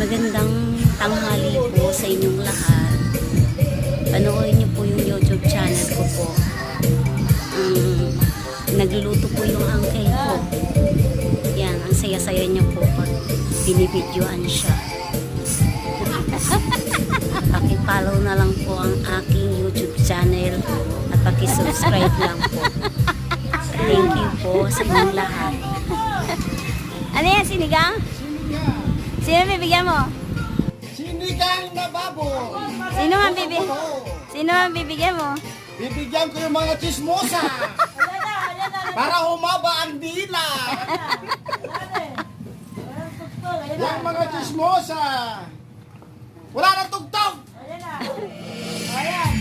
Magandang tanghali po sa inyong lahat. Panoorin niyo po yung YouTube channel ko po. Nagluluto po yung uncle ko. Yan, ang saya-saya niya po pag binibidyoan siya. Paki-follow na lang po ang aking YouTube channel at paki-subscribe lang po. Thank you po sa inyong lahat. Ano yan, sinigang? Sino bibigyan mo? Sinigang na babo. Sino ang bibigyan mo? Bibigyan ko yung mga chismosa. Para humaba ang dila. Yung mga chismosa. Wala na tugtog. Ayan.